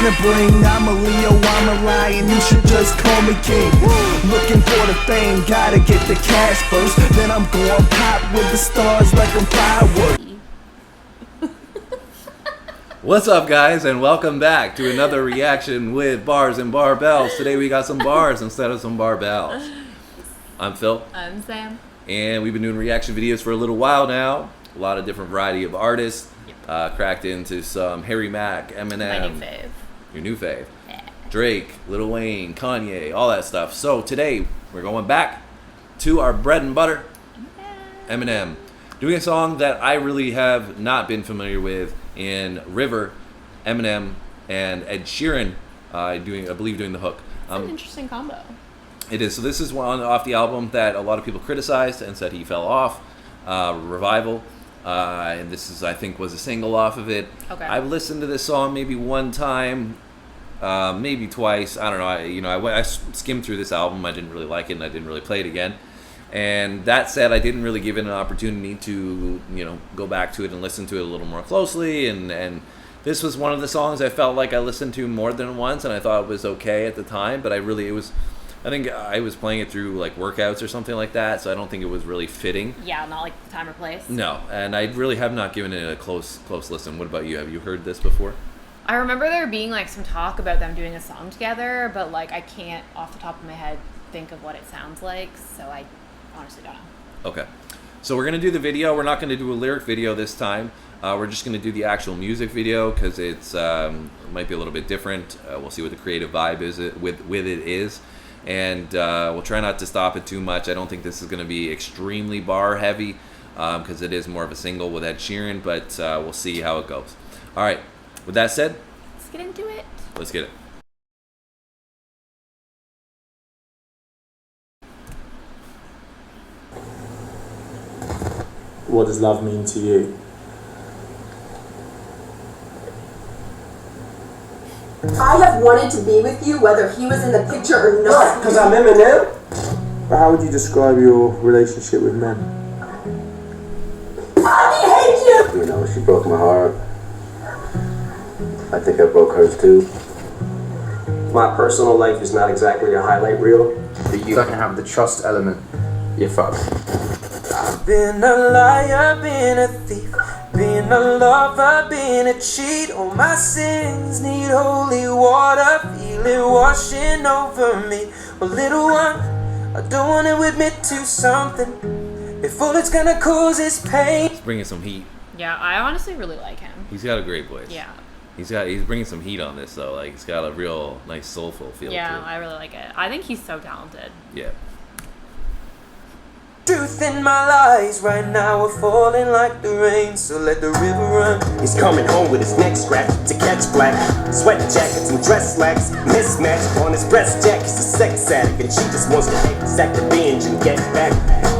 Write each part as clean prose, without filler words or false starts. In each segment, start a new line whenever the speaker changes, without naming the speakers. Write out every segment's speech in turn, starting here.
kinda bling. I'm a Leo, I'm a lion, you should just call me king. Looking for the fame, gotta get the cash first. Then I'm going pop with the stars like I'm fireworks.
What's up, guys, and welcome back to another reaction with Bars and Barbells. Today we got some bars instead of some barbells. I'm Phil.
I'm Sam.
And we've been doing reaction videos for a little while now. A lot of different variety of artists. Cracked into some Harry Mack, Eminem.
My new fave.
Your new fave.
Yeah.
Drake, Lil Wayne, Kanye, all that stuff. So today we're going back to our bread and butter, Eminem. Doing a song that I really have not been familiar with in River, Eminem, and Ed Sheeran I believe doing the hook.
It's an interesting combo.
It is. So this is one off the album that a lot of people criticized and said he fell off. Revival. And this is, I think, was a single off of it.
Okay.
I've listened to this song maybe one time, maybe twice. I don't know. I skimmed through this album. I didn't really like it, and I didn't really play it again. And that said, I didn't really give it an opportunity to, go back to it and listen to it a little more closely. And this was one of the songs I felt like I listened to more than once, and I thought it was okay at the time. But I think I was playing it through like workouts or something like that, so I don't think it was really fitting.
Yeah, not like the time or place.
No, and I really have not given it a close listen. What about you? Have you heard this before?
I remember there being like some talk about them doing a song together, but like I can't off the top of my head think of what it sounds like, so I honestly don't know.
Okay, so we're gonna do the video. We're not gonna do a lyric video this time. We're just gonna do the actual music video because it's might be a little bit different. We'll see what the creative vibe is with it is. And we'll try not to stop it too much. I don't think this is going to be extremely bar heavy because it is more of a single with Ed Sheeran, but we'll see how it goes. All right, with that said,
let's get into it.
Let's get it.
What does love mean to you?
I have wanted to be with you whether he was in the picture or not.
Because I'm Eminem? But how would you describe your relationship with men?
I hate you!
You know, she broke my heart. I think I broke hers too.
My personal life is not exactly a highlight reel.
But you don't have the trust element. You're fucked.
I've been a liar, been a thief, been a lover, been a cheat. All my sins need holy water, feel it washing over me. Well, little one, I don't want to admit to something. If all it's gonna cause is pain.
He's bringing some heat.
Yeah, I honestly really like him.
He's got a great voice.
Yeah.
He's bringing some heat on this though. Like he's got a real nice soulful feel to it.
Yeah, I really like it. I think he's so talented.
Yeah.
Truth in my lies right now are falling like the rain, so let the river run.
He's coming home with his neck scratched to catch black. Sweat jackets and dress slacks mismatched on his breast jack. He's a sex addict and she just wants to exact the binge and get back.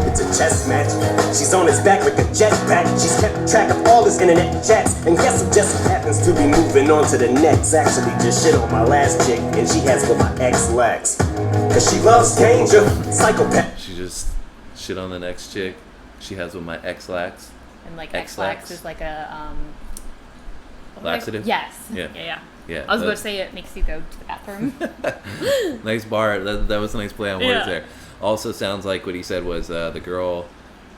It's a chess match. She's on his back like a jetpack. She's kept track of all his internet chats, and guess who just happens to be moving on to the next. Actually just shit on my last chick, and she has what my ex lacks. Cause she loves danger, psychopath.
She just shit on the next chick. She has what my ex lacks.
And like
X-lax
X-lax is like a
laxative?
Yes.
Yeah. Yeah.
I was about to say it makes you go to the bathroom.
Nice bar. That was a nice play on words there. Also sounds like what he said was the girl,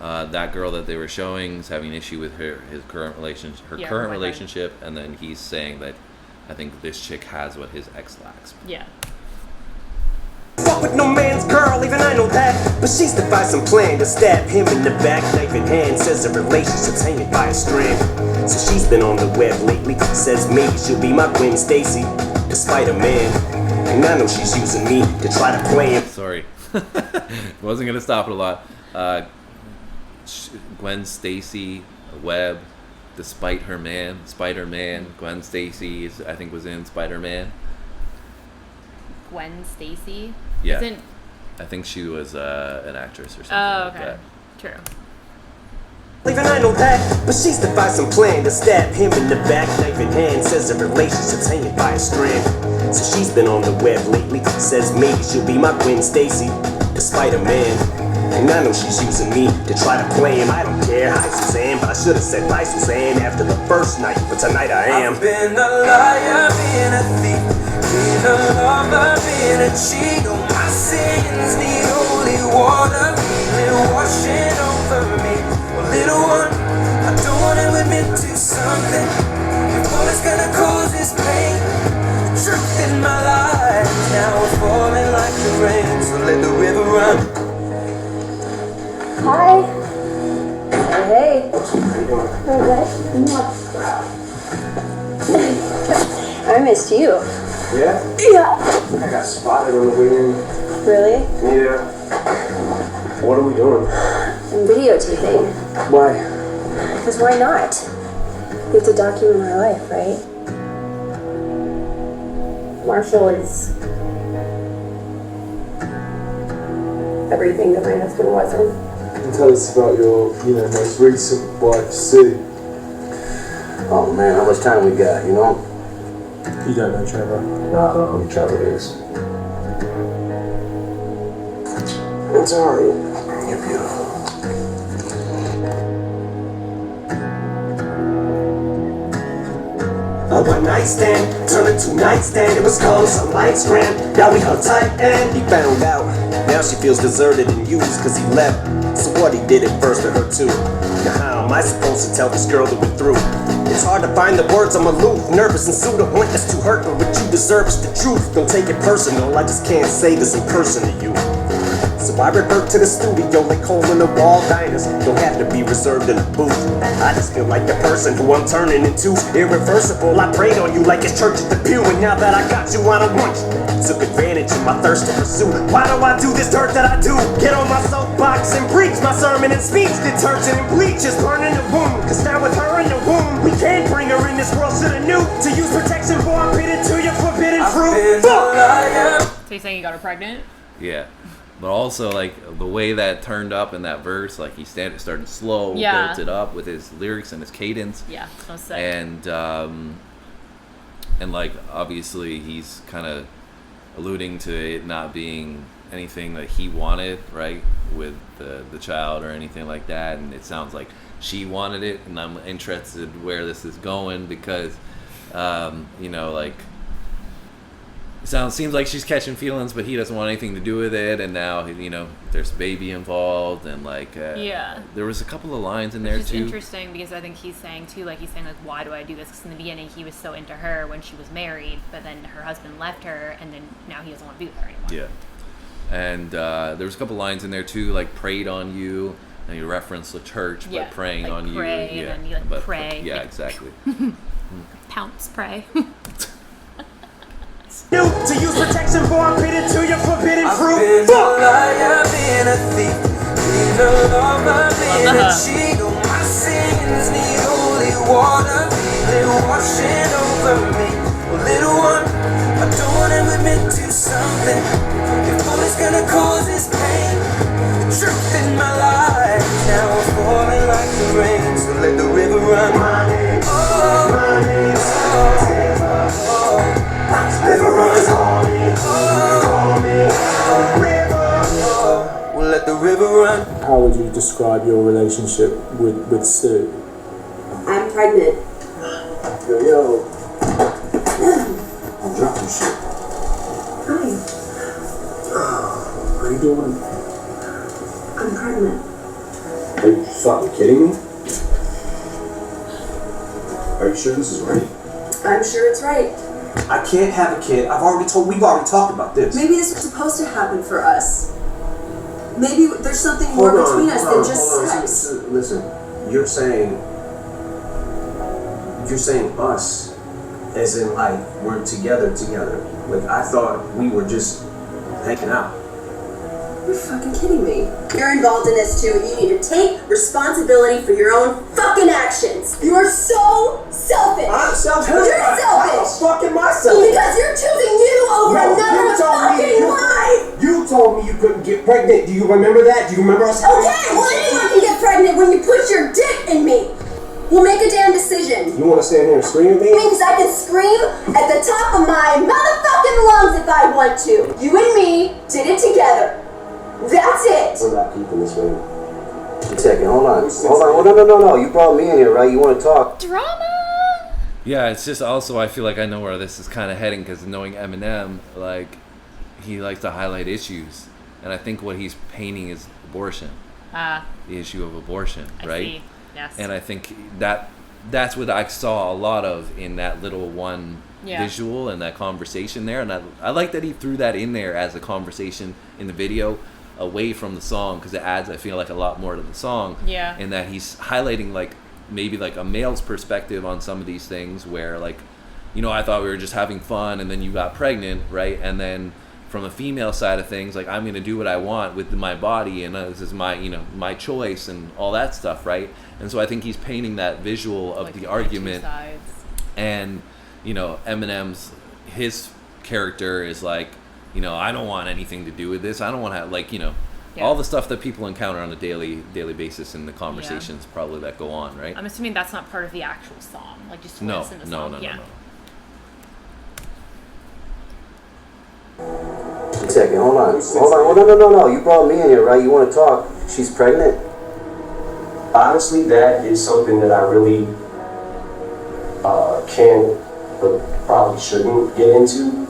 that girl that they were showing is having an issue with her current relationship, and then he's saying that I think this chick has what his ex lacks.
Yeah.
Fuck with no man's girl, even I know that. But she's devised some plan to stab him in the back, knife in hand. Says the relationship's hanging by a strand. So she's been on the web lately. Says maybe she'll be my Gwen Stacy, despite a man. And I know she's using me to try to play him.
Sorry. Wasn't gonna stop it a lot. Gwen Stacy, Webb, despite her man, Spider-Man. Gwen Stacy I think was in Spider-Man.
Gwen Stacy?
Yeah.
Isn't...
I think she was an actress or something like that.
True.
Even I know that, but she's devised some plan to stab him in the back, knife in hand. Says the relationship's hanging by a strand. So she's been on the web lately. Says maybe she'll be my Gwen Stacy, despite a man. And I know she's using me to try to play him. I don't care. Hi, Suzanne, but I should have said bye, Suzanne, after the first night. But tonight I am.
I've been a liar, been a thief, been a lover, been a cheat. Oh, my sins need holy water, feeling washing over me. Well, little one, I don't want to admit to something. If all it's gonna cause is pain, the truth in my life now is falling like the rain. So let the river run.
Hi. Hey. Okay. I missed you.
Yeah?
Yeah.
I got spotted on the way in.
Really?
Yeah. What are we doing?
I'm videotaping.
Why?
Because why not? You have to document my life, right? Marshall is everything that my husband wasn't.
Tell us about your, most recent wife, Sue.
Oh man, how much time we got, you know?
You don't know Trevor.
No, I don't know who Trevor is.
It's alright.
You're beautiful.
A one night stand turned into nightstand. It was cold, some lights grand. Now we hung tight and he found out. Now she feels deserted and used cause he left. So what, he did it first to her too. Now how am I supposed to tell this girl that we're through? It's hard to find the words, I'm aloof, nervous and sued. I want this to hurt, but what you deserve is the truth. Don't take it personal, I just can't say this in person to you. So I revert to the studio like hole in the wall diners. Don't have to be reserved in a booth. I just feel like the person who I'm turning into. Irreversible, I prayed on you like it's church at the pew. And now that I got you, I don't want you. Took advantage of my thirst to pursue. Why do I do this dirt that I do? Get on my soapbox and preach my sermon and speech. Detergent and bleach is burning the wound. Cause now with her in the womb, we can't bring her in this world. Should've knew to use protection for I bid it to your forbidden fruit.
So you're saying you got her pregnant?
Yeah. But also, like, the way that turned up in that verse, like, he started slow,
Yeah.
built it up with his lyrics and his cadence.
Yeah, that was sick.
And like, obviously, he's kind of alluding to it not being anything that he wanted, right, with the child or anything like that. And it sounds like she wanted it, and I'm interested where this is going because, like, seems like she's catching feelings, but he doesn't want anything to do with it. And now, there's a baby involved, and like, there was a couple of lines in there
Which is
too.
interesting because I think he's saying why do I do this? Because in the beginning he was so into her when she was married, but then her husband left her, and then now he doesn't want to be with her anymore.
Yeah, and there was a couple lines in there too, like prayed on you, and you reference the church, but praying
like
on
pray,
you.
And then you pray.
Yeah,
like,
exactly.
Pounce, pray.
To use protection for I bid it to your forbidden fruit.
I've been a liar, been a thief, been a lover, been a cheat. Oh, my sins need holy water, feeling washing over me. Well, little one, I don't want to admit to something. If all it's gonna cause is pain, the truth in my life now is falling like the rain. So let the river run. My name, my name, river runs on me, we'll let the river run.
How would you describe your relationship with Sue?
I'm pregnant.
Yo. I'll drop your shit.
Hi.
How you doing?
I'm pregnant.
Are you fucking kidding me? Are you sure this is right?
I'm sure it's right.
I can't have a kid. We've already talked about this.
Maybe this was supposed to happen for us. Maybe there's something more between us than just sex.
Listen, you're saying us, as in like we're together. Like I thought we were just hanging out.
You're fucking kidding me. You're involved in this too, and you need to take responsibility for your own fucking actions. You are so selfish.
I'm selfish.
You're selfish.
I'm fucking myself.
Because you're choosing you over another fucking life.
You told me you couldn't get pregnant. Do you remember that? Do you remember us?
Okay, well anyone can get pregnant when you put your dick in me. We'll make a damn decision.
You want to stand here and scream at me?
Because I can scream at the top of my motherfucking lungs if I want to. You and me did it together. That's it!
We're not keeping this way. One second, hold on. No. You brought me in here, right? You want to talk?
Drama.
Yeah, it's just also I feel like I know where this is kind of heading because knowing Eminem, like he likes to highlight issues, and I think what he's painting is abortion, the issue of abortion, right?
See. Yes.
And I think that's what I saw a lot of in that little one visual and that conversation there, and I like that he threw that in there as a conversation in the video away from the song because it adds I feel like a lot more to the song.
Yeah.
And that he's highlighting like maybe like a male's perspective on some of these things where like, you know, I thought we were just having fun and then you got pregnant, right? And then from a female side of things, like I'm going to do what I want with my body and this is my, you know, my choice and all that stuff, right? And so I think he's painting that visual of like the argument. And, you know, Eminem's, his character is like, you know, I don't want anything to do with this. I don't want to have, like, you know, all the stuff that people encounter on a daily basis in the conversations probably that go on, right?
I'm assuming that's not part of the actual song. Like, just to listen to the song.
No.
One second, hold on. No. You brought me in here, right? You want to talk? She's pregnant?
Honestly, that is something that I really can, but probably shouldn't get into.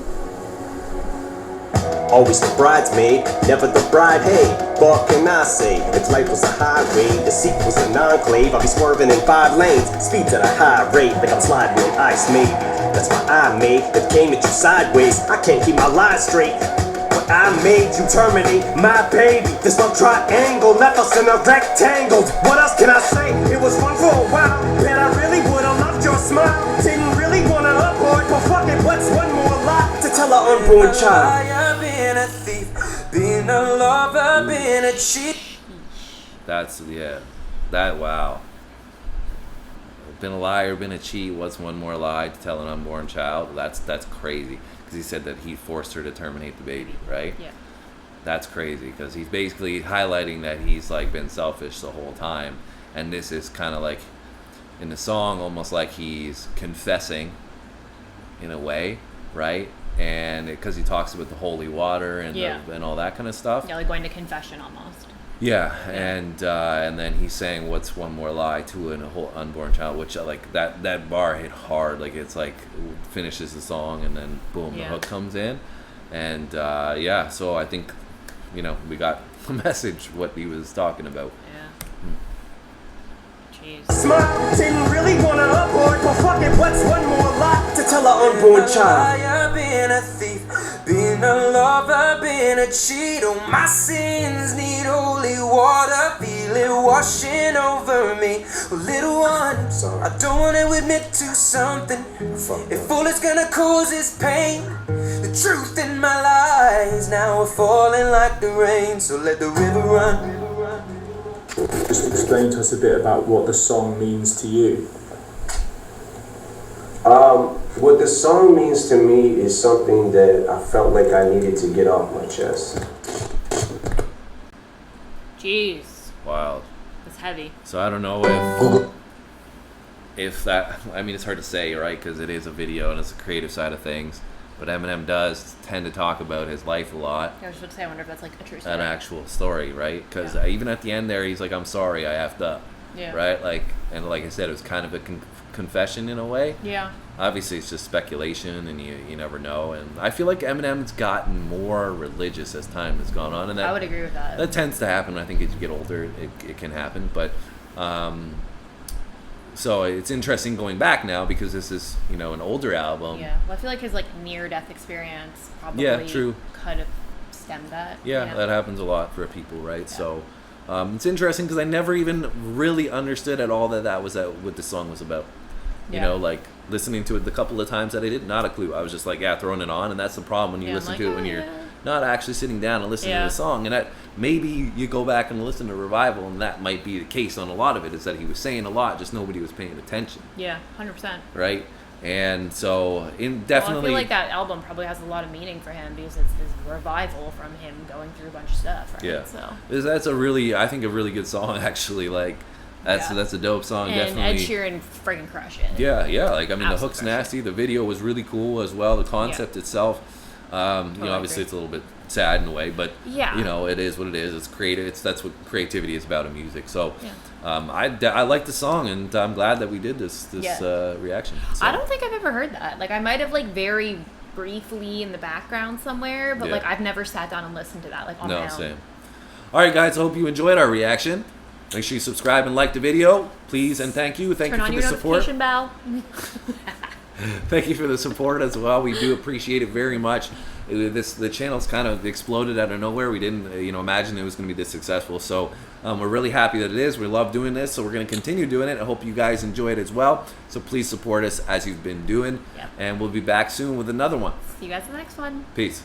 Always the bridesmaid, never the bride, hey. What can I say? If life was a highway, the seat was an enclave, I'd be swerving in 5 lanes, speeds at a high rate, like I'm sliding on ice, maybe. That's why I made that came at you sideways. I can't keep my lies straight. But I made you terminate my baby. This love triangle left us in a rectangle. What else can I say? It was fun for a while, and I really would've loved your smile. Didn't really wanna abort, but fuck it, what's one more lie to tell an unborn child?
Being a thief, being a lover, being a cheat.
Wow. Been a liar, been a cheat. What's one more lie to tell an unborn child? That's crazy. Because he said that he forced her to terminate the baby, right?
Yeah.
That's crazy because he's basically highlighting that he's like been selfish the whole time, and this is kind of like in the song almost like he's confessing in a way, right? And because he talks about the holy water and and all that kind of stuff.
Yeah, like going to confession almost.
Yeah, and then he's saying, "What's one more lie to an unborn child?" Which like that bar hit hard. Like it's like finishes the song and then boom, the hook comes in, and so I think, you know, we got the message what he was talking about.
Jeez.
Smile, didn't really wanna abort, but fuck it, what's one more lie to tell an unborn child?
Being a thief, being a lover, being a cheat. Oh, my sins need holy water, feel it washing over me. Oh, little one, I don't wanna admit to something. If all it's gonna cause is pain, the truth in my lies now are falling like the rain. So let the river run.
Just explain to us a bit about what the song means to you.
What the song means to me is something that I felt like I needed to get off my chest.
Jeez.
Wild.
That's heavy.
So I don't know if that, I mean, it's hard to say, right? Because it is a video and it's a creative side of things. But Eminem does tend to talk about his life a lot.
I was about to say, I wonder if that's like a true story.
An actual story, right? Because even at the end there, he's like, "I'm sorry, I effed up."
Yeah.
Right? Like, and like I said, it was kind of a confession in a way.
Yeah.
Obviously, it's just speculation, and you never know. And I feel like Eminem's gotten more religious as time has gone on, and that,
I would agree with that.
That tends to happen. I think as you get older, it can happen. But so it's interesting going back now because this is, you know, an older album.
Yeah. Well, I feel like his like near-death experience probably could have stemmed that.
Yeah, that happens a lot for people, right? Yeah. So it's interesting because I never even really understood at all that was what the song was about. You know, like listening to it the couple of times that I did, not a clue. I was just like, throwing it on, and that's the problem when you listen to it when you're not actually sitting down and listening to the song. And that maybe you go back and listen to Revival, and that might be the case on a lot of it, is that he was saying a lot, just nobody was paying attention.
Yeah, 100%.
Right? And so, definitely...
Well, I feel like that album probably has a lot of meaning for him because it's this revival from him going through a bunch of stuff, right?
Yeah.
So
that's a really, I think, a really good song, actually. Like, that's a dope song,
and
definitely.
Ed Sheeran friggin' crush it.
Yeah. Like, I mean, the hook's nasty. The video was really cool as well. The concept itself. You know, obviously it's a little bit sad in a way, but
Yeah.
you know, it is what it is. It's creative. That's what creativity is about in music. So
Yeah.
I like the song, and I'm glad that we did this reaction. So.
I don't think I've ever heard that. Like, I might have like very briefly in the background somewhere, but
Yeah.
like I've never sat down and listened to that like on my own.
Same. All right, guys. I hope you enjoyed our reaction. Make sure you subscribe and like the video, please, and thank you. Thank
Turn
you
on
for
your
the support.
notification bell.
Thank you for the support as well. We do appreciate it very much. The channel's kind of exploded out of nowhere. We didn't, imagine it was going to be this successful. So we're really happy that it is. We love doing this, so we're going to continue doing it. I hope you guys enjoy it as well. So please support us as you've been doing,
Yep.
and we'll be back soon with another one.
See you guys in the next one.
Peace.